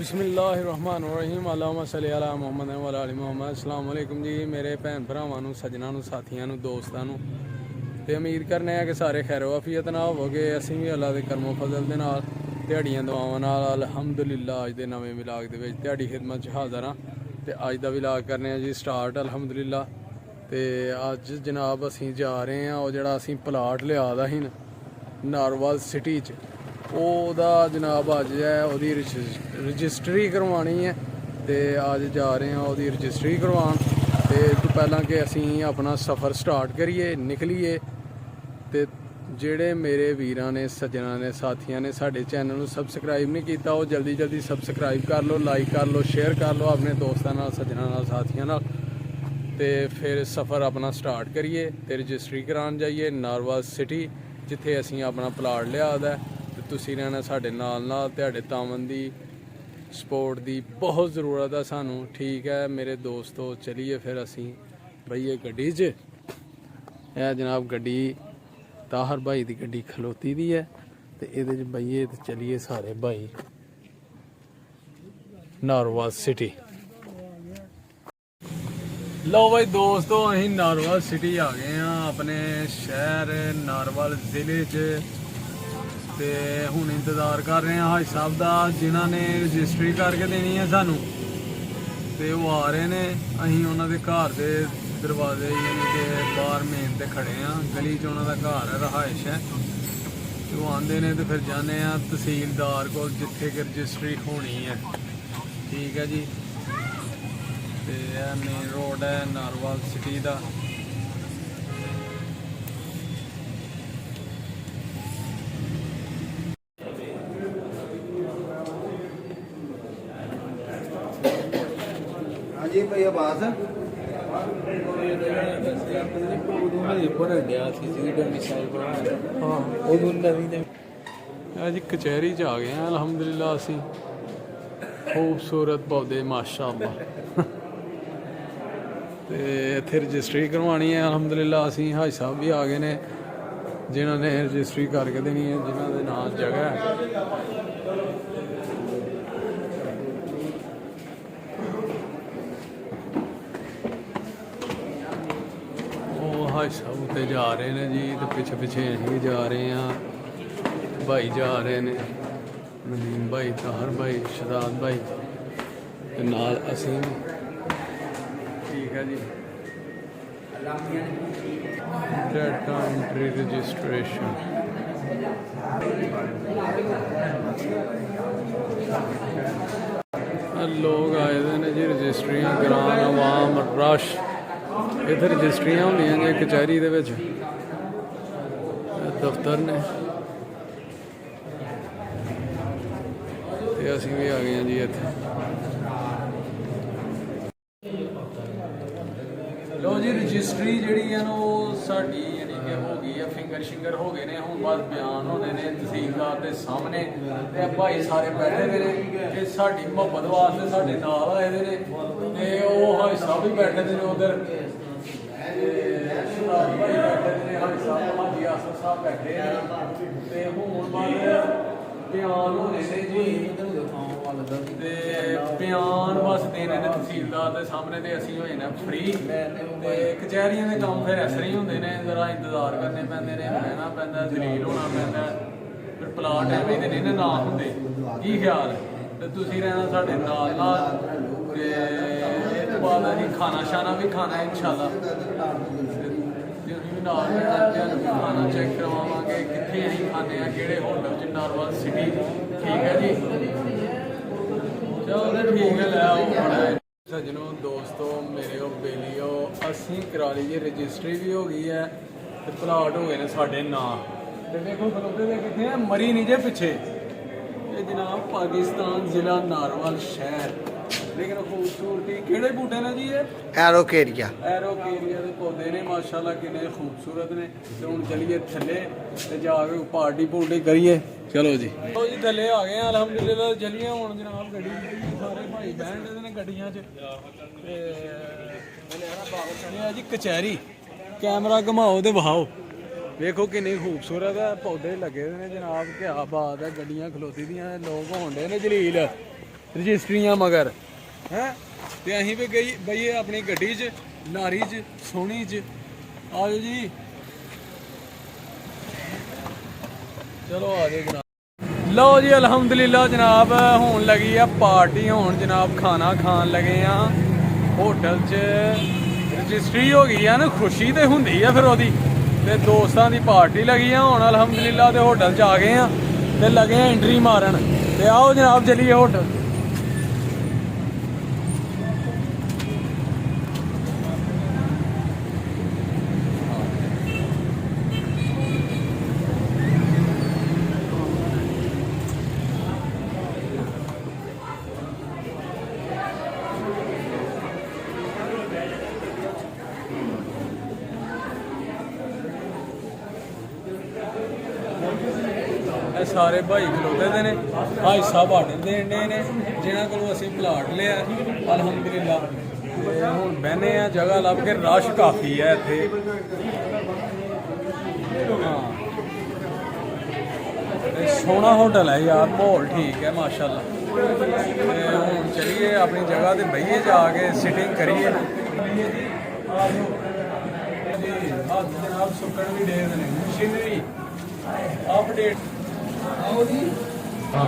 बिस्मिल्लाहिर्रहमानिर्रहीम अल्लाहुम्मा सल्ली अला मुहम्मद व अला आलि मुहम्मद। अस्सलाम वालेकुम जी मेरे भैन भरावां नूं, सज्जनां नूं, साथियां नूं, दोस्तां नूं। ते उम्मीद करने आ कि सारे खैर वाफियत नाल होवोगे। असीं भी अल्लाह दे करमो फजल दे नाल दिहाड़ियां दुआवां नाल अल्हम्दुलिल्लाह अज दे नवें विलाग दे विच दिहाड़ी खिदमत च हाज़र हां। ते अज दा विलाग करने आ जी स्टार्ट अल्हम्दुलिल्लाह। ते अज जनाब असीं जा रहे हां ओह जेह्ड़ा असीं प्लाट लिआ दा ही नारवल सिटी च, ओह्दा जनाब अज है ओह्दी रजिस्ट्री करवानी है। ते अज जा रहे हैं ओह्दी रजिस्ट्री करवान। ते इस तो पहला कि असीं अपना सफ़र स्टार्ट करिए निकलीए। ते जेह्ड़े मेरे वीरां ने, सज्जनां ने, साथियां ने साढ़े चैनल नूं सबसक्राइब नहीं कीता ओह जल्दी जल्दी सबसक्राइब कर लो, लाइक कर लो, शेयर कर लो अपने दोस्तां नाल, सज्जनां नाल, साथियां नाल। ते फिर सफ़र अपना स्टार्ट करिए ते रजिस्ट्री करान जाइए नारवल सिटी, जिथे असीं अपना प्लाट लिआ दा है। ते तुसीं रहना साढ़े नाल नाल। तुहाडे तावन दी सपोर्ट दी बहुत ज़रूरत है सानू, ठीक है मेरे दोस्तों। चलिए फिर असीं बहिए गड्डी च। यह जनाब गड्डी ताहर भाई दी गड्डी खलोती दी है। ते इहदे च बहिए ते चलिए सारे भाई नारवल सिटी। लो भाई दोस्तों, असीं नारवल सिटी आ गए हैं अपने शहर नारवल जिले च। ते हुण इंतज़ार कर रहे हैं हाजी साहब का, जिन्हों ने रजिस्ट्री करके देनी है सानू। ते वो आ रहे ने, असीं उन्हां दे घर दे दरवाजे यानी कि बाहर मेन ते खड़े हैं। गली च उन्हां दा घर है, रहाइश है। ते वो आंदे ने ते फिर जाने तहसीलदार को, जिथे कि रजिस्ट्री होनी है। ठीक है जी। ते मेन रोड है नारवल सिटी का। जी भैया बात जी कचहरी च आ गए हैं अलहमदुलिल्लाह असी। खूबसूरत पौधे माशाअल्लाह। ते इत्थे रजिस्ट्री करवानी है अलहमदुलिल्लाह। असी हाजी साहब भी आ गए ने, जिन्होंने रजिस्ट्री करके देनी है, जिन्हों के नाम जगह है। हाजी साहब उत्ते जा रहे हैं जी, तो पिछे पिछे असीं भी जा रहे हैं। भाई जा रहे हैं, नदीम भाई, ताहर भाई, शहजाद भाई ते नाल असीं भी। ठीक है जी। Data entry registration. लोग आए हैं जी रजिस्ट्रियां करान, आवाम रश। इधर रजिस्ट्रियां होंदियां ने कचहरी दे विच, दफ्तर ने। ते असीं भी आ गए हैं जी इत्थे। लो जी रजिस्ट्री जिहड़ी है ना वो साडी यानी कि हो गई है, फिंगर शिंगर हो गए ने। हुण बस बयान होने ने तहसीलदार के सामने। ते भाई सारे बैठे दे ने कि साडी मुहब्बत वास्ते साडे नाल आए दे ने। ते ओह हाजी साहब भी बैठे दे ने उधर। भाई बैठे ने, हाजी साहब, हाजी आसफ साहब बैठे हैं। ते हुण बस बयान होने ने जी। ते बयान बस देने ने तहसीलदार के सामने। ते असीं होए ने फ्री। ते कचहरियां दे कम्म फिर इस तरह ही होंदे ने, जरा इंतजार करने पैंदे ने, बहना पैंदा, दलील होना पैंदा। फिर प्लाट एवें दे नहीं ना होंदे। की ख्याल है? ते तुसीं रहना साडे नाल नाल। ते इस तो बाद असीं खाना शाना भी खाना है इंशाअल्लाह। नाल खाना चेक करवावांगे कित्थे असीं खाने आ, किहड़े होटल च नारवल सिटी। ठीक है जी। चलो ठीक है, लै आओ सज्जनों, दोस्तों, मेरे बेलियो, असीं करा लीजिए रजिस्ट्री भी हो गई है ते प्लाट हो गए ने साढ़े नां। ते देखो खलोते दे कित्थे हैं, मरी नहीं जे पिछे। ये जनाब पाकिस्तान जिला नारवल शहर। लेकिन खूबसूरती किहड़े बूटे ने जी? ये एरोकेरिया एरोकेरिया के पौधे ने माशाल्लाह, कितने खूबसूरत ने। तो हुण चलिए थल्ले ते जाके पार्टी पूर्टी करिए। चलो जी, तो जी थल्ले आ गए हैं अलहमदुलिल्लाह। चलिए हुण जनाब गड्डी सारे भाई बहन दे ने गड्डियां च। ते जी कचहरी कैमरा घुमाओ ते बहाओ। देखो किन्नी खूबसूरत है, पौधे लगे ने जनाब, क्या बात है। गड्डियां खलोती दियां, लोग होंडे ने जलील। ਰਜਿਸਟਰੀਆਂ ਮਗਰ ਹੈ ਤੇ ਅਸੀਂ ਵੀ ਗਈ ਬਈਏ ਆਪਣੀ ਗੱਡੀ 'ਚ ਨਾਰੀ 'ਚ ਸੋਹਣੀ 'ਚ ਆਜੋ ਜੀ ਚਲੋ ਆ ਜਾਓ ਜਨਾਬ ਲਓ ਜੀ ਅਲਹਮਦੁਲਿਲਾ ਜਨਾਬ ਹੋਣ ਲੱਗੀ ਆ ਪਾਰਟੀ ਹੁਣ ਜਨਾਬ ਖਾਣਾ ਖਾਣ ਲੱਗੇ ਆ ਹੋਟਲ 'ਚ ਰਜਿਸਟਰੀ ਹੋ ਗਈ ਆ ਨਾ ਖੁਸ਼ੀ ਤੇ ਹੁੰਦੀ ਆ ਫਿਰ ਉਹਦੀ ਤੇ ਦੋਸਤਾਂ ਦੀ ਪਾਰਟੀ ਲੱਗੀ ਆ ਹੁਣ ਅਲਹਮਦੁਲਿਲਾ ਤੇ ਹੋਟਲ 'ਚ ਆ ਗਏ ਆ ਤੇ ਲੱਗੇ ਆ ਐਂਟਰੀ ਮਾਰਨ ਤੇ ਆਓ ਜਨਾਬ ਚਲੀਏ ਹੋਟਲ ਇਹ ਸਾਰੇ ਭਾਈ ਖਲੋਤੇ ਦੇ ਨੇ ਭਾਈ ਸਾਹਿਬ ਆਰਡਰ ਦੇਣ ਦੇ ਨੇ ਜਿਨ੍ਹਾਂ ਕੋਲੋਂ ਅਸੀਂ ਪਲਾਟ ਲਿਆ ਅਲਹਮਦੁਲਿਲਾ ਤੇ ਹੁਣ ਬਹਿਨੇ ਆ ਜਗ੍ਹਾ ਲੱਭ ਕੇ ਰਸ਼ ਕਾਫੀ ਹੈ ਇੱਥੇ ਹਾਂ ਤੇ ਸੋਹਣਾ ਹੋਟਲ ਹੈ ਯਾਰ ਮਾਹੌਲ ਠੀਕ ਹੈ ਮਾਸ਼ਾਅੱਲਾ ਤੇ ਹੁਣ ਚਲੀਏ ਆਪਣੀ ਜਗ੍ਹਾ ਤੇ ਬਈਏ ਜਾ ਕੇ ਸਿਟਿੰਗ ਕਰੀਏ ਜੀ ਹੱਥ ਜਨਾਬ ਸੁੱਕਣ ਵੀ ਦੇ ਨੇ ਮਸ਼ੀਨਰੀ ਅਪਡੇਟ ਆਓ ਜੀ ਹਾਂ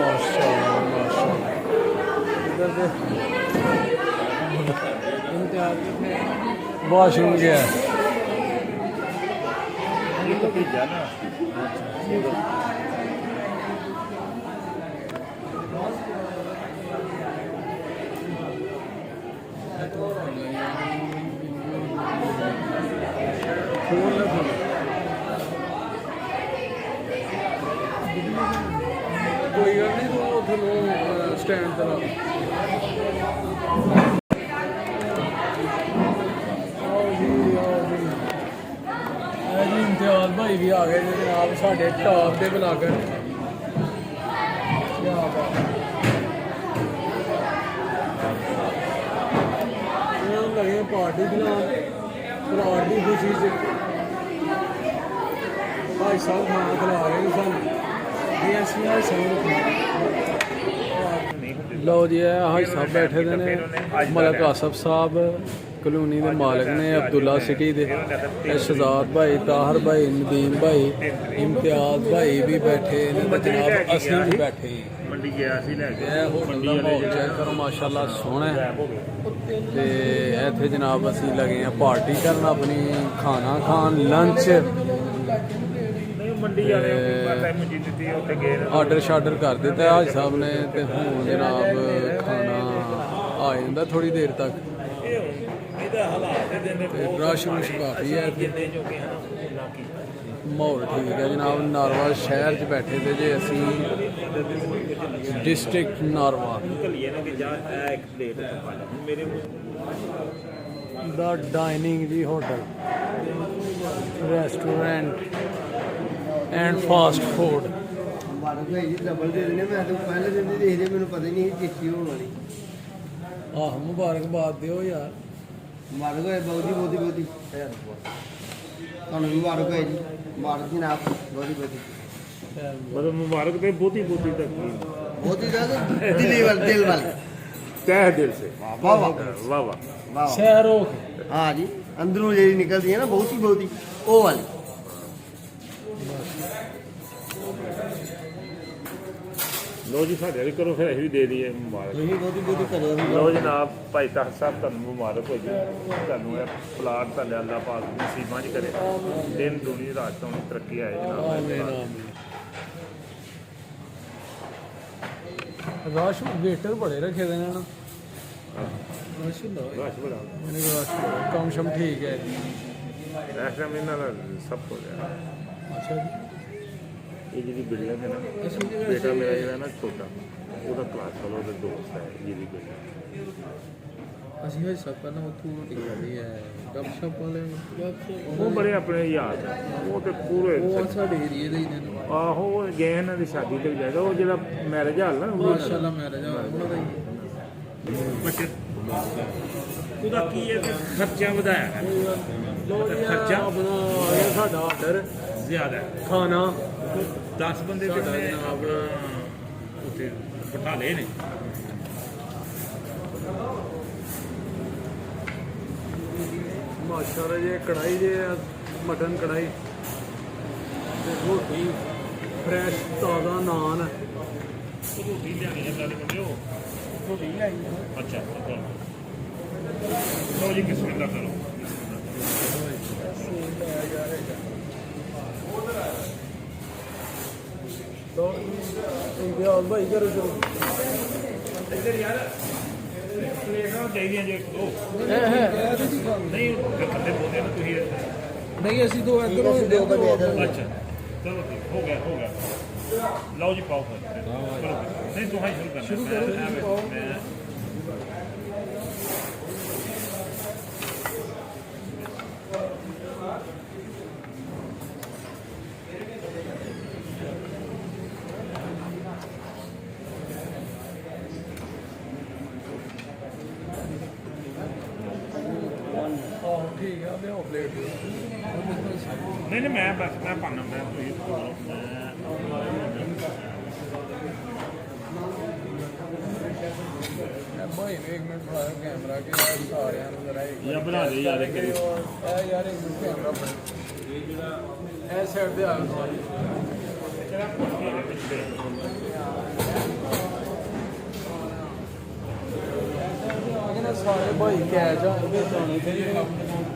ਮਾਸ਼ਾਅੱਲਾ ਮਾਸ਼ਾਅੱਲਾ ਇਧਰ ਦੇ ਇਮਤਿਆਜ਼ ਕਿੱਥੇ ਵਾਸ਼ਰੂਮ ਗਿਆ तो पिज्जा ना कोई गल नहीं तू उठो स्टैंड ते ला जी इम्तियाज भाई भी आ गए जी जनाब साढ़े टॉप के ब्लागर क्या बात लगे पार्टी खिलान प्लाट की खुशी से भाई साहब खाना खिला रहे हैं सानू लो जी हाई साहब बैठे दे ने मलक आसफ साहब कलोनी के मालिक ने अब्दुल्ला सिटी दे शहजाद भाई ताहर भाई नदीम भाई इम्तियाज भाई भी बैठे जनाब असीं भी बैठे मंडी गया सी लेके होटल का माहौल चेक करो माशाल्लाह सोहना है ते इत्थे जनाब असीं लगे हैं पार्टी करन अपनी खाना खान लंच मंडी वाले टाइम जी दी उत्ते गए आर्डर शार्डर कर दिता हाज साहब ने ते हुण जनाब खाना आ जांदा थोड़ी देर तक रश रुश काफ़ी है माहौल ठीक है जनाब नारवा शहर च बैठे थे जे असी डिस्ट्रिक्ट नारवा द डाइनिंग जी hotel restaurant and fast food ah मुबारकबाद दियो यार मुबारक होए बहुत ही ਤੁਹਾਨੂੰ ਮੁਬਾਰਕ ਹੋਏ ਜੀ ਮੁਬਾਰਕ ਜਨਾਬ ਬਹੁਤ ਹੀ मतलब मुबारक पे बहुत ही तक ਬਹੁਤ ਹੀ ਜ਼ਿਆਦਾ ਦਿਲ ਵਾਲ तह दिल से ਵਾਹ वाह वाह ਵਾਹ शहर हो ਹਾਂ ਜੀ ਅੰਦਰੋਂ ਜਿਹੜੀ ਨਿਕਲਦੀ ਹੈ ਨਾ ਬਹੁਤ ਹੀ ਉਹ ਵਾਲੀ लो जी साढ़े भी करो फिर अभी भी दे दिए मुबारक ਤੁਸੀਂ ਬਹੁਤ ਹੀ ਕਰੋ लो जनाब भाई ताहर साहब तुम मुबारक हो जी तुम प्लाट तुम अल्लाह पाक नसीबा च करे दिन दूनी रात तो तरक्की आए जनाब रश वेटर बड़े रखे दे ना रश रश बड़ा कम शम ठीक है इस टाइम इन्हों का सब हो गया अच्छा जी ये जी बिल्डिंग है ना बेटा मेरा जो ना छोटा वो क्लास वाला वो दोस्त है जी बेटा ਅਸੀਂ ਹਜੇ ਸਭ ਪਹਿਲਾਂ ਉੱਥੋਂ ਰੋਟੀ ਖਾਧੀ ਹੈ ਗੱਪਸ਼ਪ ਵਾਲੇ ਉਹ ਬੜੇ ਆਪਣੇ ਯਾਰ ਉਹ ਤੇ ਪੂਰੇ ਉਹ ਸਾਡੇ ਏਰੀਏ ਦੇ ਹੀ ਨੇ ਆਹੋ ਉਹ ਗਏ ਇਹਨਾਂ ਦੀ ਸ਼ਾਦੀ ਤੇ ਜਾਏਗਾ ਉਹ ਜਿਹੜਾ ਮੈਰਿਜ ਹਾਲ ਨਾ ਮਾਸ਼ਾਅੱਲਾ ਮੈਰਿਜ ਉਹਨਾਂ ਦਾ ਹੀ ਬੱਚੇ ਉਹਦਾ ਕੀ ਹੈ ਕਿ ਖਰਚਾ ਵਧਾਇਆ ਹੈ, ਖਰਚਾ ਆਪਣਾ ਆ ਗਿਆ ਸਾਡਾ ਆਰਡਰ ਜ਼ਿਆਦਾ ਹੈ। ਖਾਣਾ 10 ਬੰਦੇ ਤੇ ਮੈਂ ਆਪਣਾ ਉੱਥੇ ਬਿਠਾ ਲਏ ਨੇ। ਮਾਸ਼ਾਅੱਲਾ ਜੇ ਕੜਾਈ ਜੇ ਮਟਨ ਕੜਾਈ ਤੇ ਰੋਟੀ ਫਰੈਸ਼ ਤਾਜ਼ਾ ਨਾਨ ਰੋਟੀ ਲਿਆਣੀ ਹੈ ਗੱਲ ਬੰਦੇ ਹੋ। ਰੋਟੀ ਆਈ ਅੱਛਾ ਲਓ ਜੀ ਕਿਸਮ ਦਾ ਕਰੋ। ਇੰਤਜ਼ਾਮ ਭਾਈ ਕਰੋ ਸ਼ੁਰੂ ਇੱਧਰ ਯਾਰ ਪਲੇਟਾਂ ਚਾਹੀਦੀਆਂ ਜੇ ਦੋ ਨਹੀਂ ਥੱਲੇ ਬੋਲਦੇ ਨਾ ਤੁਸੀਂ। ਨਹੀਂ ਅਸੀਂ ਦੋ ਇੱਧਰੋਂ ਦੋ ਬੰਦੇ ਇੱਧਰ ਅੱਛਾ ਚਲੋ ਠੀਕ ਹੋ ਗਿਆ ਲਓ ਜੀ ਪਾਓ ਫਿਰ ਚਲੋ ਨਹੀਂ ਤੁਸੀਂ ਸ਼ੁਰੂ ਕਰਨਾ ਮੈਂ ਠੀਕ ਆ ਲਿਆਓ ਪਲੇਟ ਨਹੀਂ ਮੈਂ ਬਸ ਮੈਂ ਪਾਣਾ ਮੈਂ ਤੁਸੀਂ ਭਾਈ ਨੇ 1 ਮਿੰਟ ਫੜਾ ਕੈਮਰਾ ਕਿ ਯਾਰ ਸਾਰਿਆਂ ਨੂੰ ਜ਼ਰਾ ਜਾਂ ਬਣਾ ਦੇ ਯਾਰ ਇੱਕ ਵਾਰੀ। ਇਹ ਯਾਰ ਇੱਕ ਮਿੰਟ ਕੈਮਰਾ ਫੜ ਇਹ ਸਾਈਡ ਤੇ ਆ ਜਾਓ ਸਾਰੇ ਭਾਈ ਕੈਚ ਆ ਇਹਦੇ ਜਾਣੇ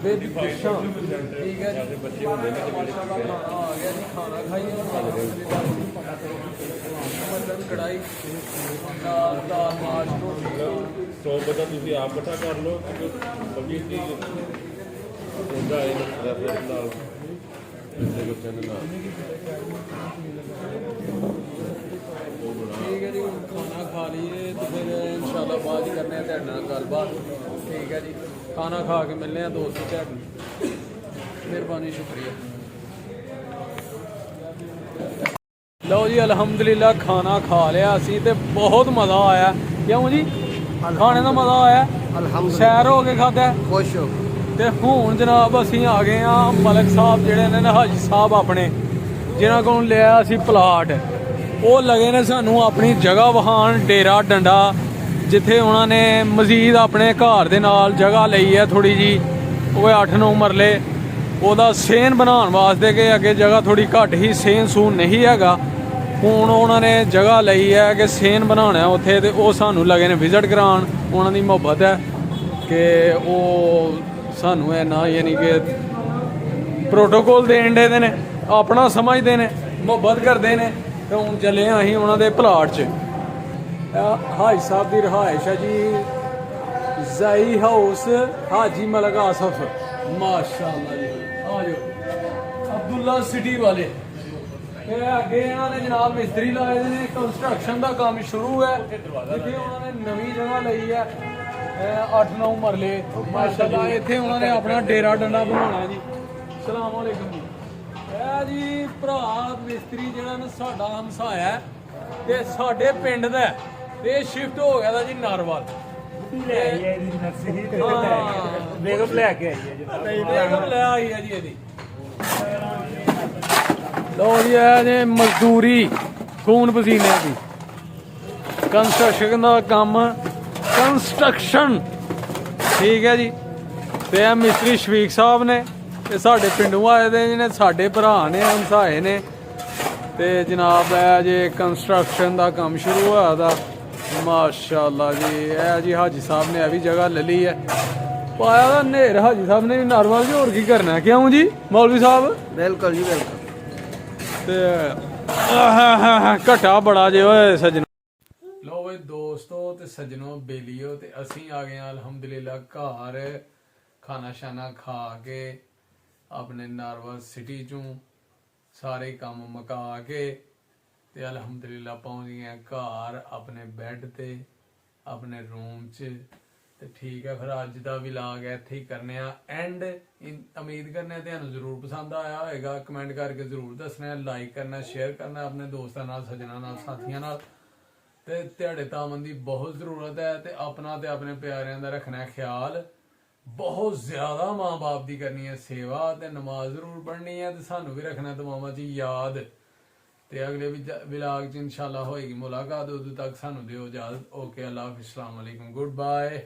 ਤੇ ਡਿਸ਼ਾਂ ਠੀਕ ਹੈ ਜੀ ਬੱਚੇ ਹੁੰਦੇ ਨੇ ਜਿਹੜੇ ਆ ਗਿਆ ਜੀ ਖਾਣਾ ਖਾਈਏ ਮਟਨ ਕੜਾਈ ਦਾਲ ਮਾਸ਼ ਰੋਟੀ 100 ਬੰਦਾ ਤੁਸੀਂ ਆਪ ਇਕੱਠਾ ਕਰ ਲਓ ਪਬਲਿਕ ਦੀ ਹੁੰਦਾ ਹੈ ਰੈਫਰੈਂਸ ਨਾਲ ਦੇ ਬੱਚਿਆਂ ਦੇ ਨਾਲ ਠੀਕ ਹੈ ਜੀ ਹੁਣ ਖਾਣਾ ਖਾ ਲਈਏ ਤੇ ਫਿਰ ਇਨਸ਼ਾਅੱਲਾ ਬਾਅਦ ਹੀ ਕਰਨੇ ਆ ਤੁਹਾਡੇ ਨਾਲ ਗੱਲਬਾਤ ਠੀਕ ਹੈ ਜੀ ਖਾਣਾ ਖਾ ਕੇ ਮਿਲਨੇ ਆ ਦੋਸਤੋ ਤੁਹਾਡੇ ਨਾਲ ਮਿਹਰਬਾਨੀ ਸ਼ੁਕਰੀਆ ਲਓ ਜੀ ਅਲਹਮਦੁਲਿਲਾ ਖਾਣਾ ਖਾ ਲਿਆ ਅਸੀਂ ਤੇ ਬਹੁਤ ਮਜ਼ਾ ਆਇਆ ਕਿਉਂ ਜੀ ਖਾਣੇ ਦਾ ਮਜ਼ਾ ਆਇਆ ਅਲਹਮਦੁਲਿਲਾ ਸੈਰ ਹੋ ਕੇ ਖਾਧਾ ਖੁਸ਼ ਹੋ ਤੇ ਹੁਣ ਜਨਾਬ ਅਸੀਂ ਆ ਗਏ ਆ ਮਲਕ ਸਾਹਿਬ ਜਿਹੜੇ ਨੇ ਨਾ ਹਾਜੀ ਸਾਹਿਬ ਆਪਣੇ ਜਿਨ੍ਹਾਂ ਕੋਲੋਂ ਲਿਆ ਅਸੀਂ ਪਲਾਟ ਉਹ ਲਗੇ ਨੇ ਸਾਨੂੰ ਆਪਣੀ ਜਗ੍ਹਾ ਵਹਾਣ ਡੇਰਾ ਡੰਡਾ ਜਿੱਥੇ ਉਹਨਾਂ ਨੇ ਮਜ਼ੀਦ ਆਪਣੇ ਘਰ ਦੇ ਨਾਲ ਜਗ੍ਹਾ ਲਈ ਹੈ ਥੋੜੀ ਜੀ ਉਹ 8-9 ਮਰਲੇ ਉਹਦਾ ਸੇਨ ਬਣਾਉਣ ਵਾਸਤੇ ਕਿ ਅੱਗੇ ਜਗ੍ਹਾ ਥੋੜੀ ਘੱਟ ਹੀ ਸੇਨ ਸੂਨ ਨਹੀਂ ਹੈਗਾ ਹੁਣ ਉਹਨਾਂ ਨੇ ਜਗ੍ਹਾ ਲਈ ਹੈ ਕਿ ਸੇਨ ਬਣਾਉਣਾ ਉੱਥੇ ਤੇ ਉਹ ਸਾਨੂੰ ਲਗੇ ਨੇ ਵਿਜ਼ਿਟ ਕਰਾਉਣ ਉਹਨਾਂ ਦੀ ਮੁਹੱਬਤ ਹੈ ਕਿ ਉਹ ਸਾਨੂੰ ਇਹ ਨਾ ਯਾਨੀ ਕਿ ਪ੍ਰੋਟੋਕੋਲ ਦੇਣ ਦੇ ਨੇ ਆਪਣਾ ਸਮਝਦੇ ਨੇ ਮੁਹੱਬਤ ਕਰਦੇ ਨੇ ਤੇ ਹੁਣ ਚੱਲੇ ਹਾਂ ਅਸੀਂ ਉਹਨਾਂ ਦੇ ਪਲਾਟ 'ਚ ਹਾਜੀ ਸਾਹਿਬ ਦੀ ਰਿਹਾਇਸ਼ ਹੈ ਜੀ ਜ਼ਾਈ ਹਾਊਸ ਹਾਜੀ ਮਲਕ ਆਸਫ ਮਾਸ਼ਾਅੱਲਾ ਜੀ ਆ ਜਾਓ ਅਬਦੁੱਲਾ ਸਿਟੀ ਵਾਲੇ ਤੇ ਅੱਗੇ ਇਹਨਾਂ ਨੇ ਜਨਾਬ ਮਿਸਤਰੀ ਲਾਏ ਨੇ ਕੰਸਟਰਕਸ਼ਨ ਦਾ ਕੰਮ ਸ਼ੁਰੂ ਹੈ ਜਿੱਥੇ ਉਹਨਾਂ ਨੇ ਨਵੀਂ ਜਗ੍ਹਾ ਲਈ ਹੈ 8-9 ਮਰਲੇ ਮਾਸ਼ਾਅੱਲਾ ਇੱਥੇ ਉਹਨਾਂ ਨੇ ਆਪਣਾ ਡੇਰਾ ਡੰਡਾ ਬਣਾਉਣਾ ਜੀ ਸਲਾਮ ਅਲੈਕੁਮ ਜੀ ਇਹ ਜੀ ਭਰਾ ਮਿਸਤਰੀ ਜਿਹੜਾ ਨਾ ਸਾਡਾ ਹਮਸਾਇਆ ਤੇ ਸਾਡੇ ਪਿੰਡ ਦਾ ਤੇ ਸ਼ਿਫਟ ਹੋ ਗਿਆ ਦਾ ਜੀ ਨਾਰਵਾਲ ਬੇਗਮ ਲੈ ਕੇ ਆਈ ਹੈ ਜੀ ਬੇਗਮ ਲੈ ਆਈ ਹੈ ਜੀ ਇਹਦੀ ਲੋ ਜੀ ਇਹ ਨੇ ਮਜ਼ਦੂਰੀ ਖੂਨ ਪਸੀਨੇ ਦੀ ਕੰਸਟਰਕਸ਼ਨ ਦਾ ਕੰਮ ਕੰਸਟਰਕਸ਼ਨ ਠੀਕ ਹੈ ਜੀ ਤੇ ਇਹ ਮਿਸਤਰੀ ਸ਼ਫੀਕ ਸਾਹਿਬ ਨੇ ਤੇ ਸਾਡੇ ਪਿੰਡੋਂ ਆਏ ਦੇ ਜਿਹਨੇ ਸਾਡੇ ਭਰਾ ਨੇ ਹਮਸਾਏ ਨੇ ਤੇ ਜਨਾਬ ਇਹ ਜੇ ਕੰਸਟਰਕਸ਼ਨ ਦਾ ਕੰਮ ਸ਼ੁਰੂ ਹੋਇਆ ਦਾ ਮਾਸ਼ਾਅੱਲਾ ਜੀ ਇਹ ਜੀ ਹਾਜੀ ਸਾਹਿਬ ਨੇ ਇਹ ਵੀ ਜਗ੍ਹਾ ਲੈ ਲਈ ਹੈ ਪਾਇਆ ਦਾ ਨੇਰ ਹਾਜੀ ਸਾਹਿਬ ਨੇ ਵੀ ਨਾਰਮਲ ਜੀ ਹੋਰ ਕੀ ਕਰਨਾ ਕਿਉਂ ਜੀ ਮੌਲਵੀ ਸਾਹਿਬ ਬਿਲਕੁਲ ਜੀ ਬਿਲਕੁਲ ਤੇ ਘਟਾ ਬੜਾ ਜੇ ਓਏ ਸੱਜਣੋ ਲੋ ਬਈ ਦੋਸਤੋ ਤੇ ਸੱਜਣੋ ਬੇਲੀਓ ਤੇ ਅਸੀਂ ਆ ਗਏ ਆ ਅਲਹਮਦੁਲਿਲਾ ਘਰ ਖਾਣਾ ਸ਼ਾਨਾ ਖਾ ਕੇ ਆਪਣੇ ਨਾਰਵਲ ਸਿਟੀ ਚੋਂ ਸਾਰੇ ਕੰਮ ਮੁਕਾ ਕੇ ਤੇ ਅਲਹਮਦੁਲਿਲਾ ਪਹੁੰਚ ਗਏ ਘਰ ਆਪਣੇ ਬੈੱਡ ਤੇ ਆਪਣੇ ਰੂਮ 'ਚ ਤੇ ਠੀਕ ਹੈ ਫਿਰ ਅੱਜ ਦਾ ਵਲੌਗ ਇੱਥੇ ਹੀ ਕਰਨੇ ਆ ਐਂਡ ਉਮੀਦ ਕਰਨੇ ਆ ਤੁਹਾਨੂੰ ਜ਼ਰੂਰ ਪਸੰਦ ਆਇਆ ਹੋਵੇਗਾ ਕਮੈਂਟ ਕਰਕੇ ਜ਼ਰੂਰ ਦੱਸਣਾ ਲਾਈਕ ਕਰਨਾ ਸ਼ੇਅਰ ਕਰਨਾ ਆਪਣੇ ਦੋਸਤਾਂ ਨਾਲ ਸੱਜਣਾਂ ਨਾਲ ਸਾਥੀਆਂ ਨਾਲ ਤੇ ਤੁਹਾਡੇ ਤਾਮਨ ਦੀ ਬਹੁਤ ਜ਼ਰੂਰਤ ਹੈ ਤੇ ਆਪਣਾ ਤੇ ਆਪਣੇ ਪਿਆਰਿਆਂ ਦਾ ਰੱਖਣਾ ਹੈ ਖਿਆਲ। ਬਹੁਤ ਜ਼ਿਆਦਾ ਮਾਂ-ਬਾਪ ਦੀ ਕਰਨੀ ਹੈ ਸੇਵਾ ਤੇ ਨਮਾਜ਼ ਜ਼ਰੂਰ ਪੜ੍ਹਨੀ ਹੈ ਤੇ ਸਾਨੂੰ ਵੀ ਰੱਖਣਾ ਦੁਆਵਾਂ 'ਚ ਯਾਦ। ਤੇ ਅਗਲੇ ਵਲੌਗ 'ਚ ਇਨਸ਼ਾਅੱਲਾ ਹੋਏਗੀ ਮੁਲਾਕਾਤ, ਉਦੋਂ ਤੱਕ ਸਾਨੂੰ ਦਿਓ ਇਜਾਜ਼ਤ। ਓਕੇ, ਅੱਲਾ ਹਾਫਿਜ਼, अस्सलाम वालेकुम, गुड बाय।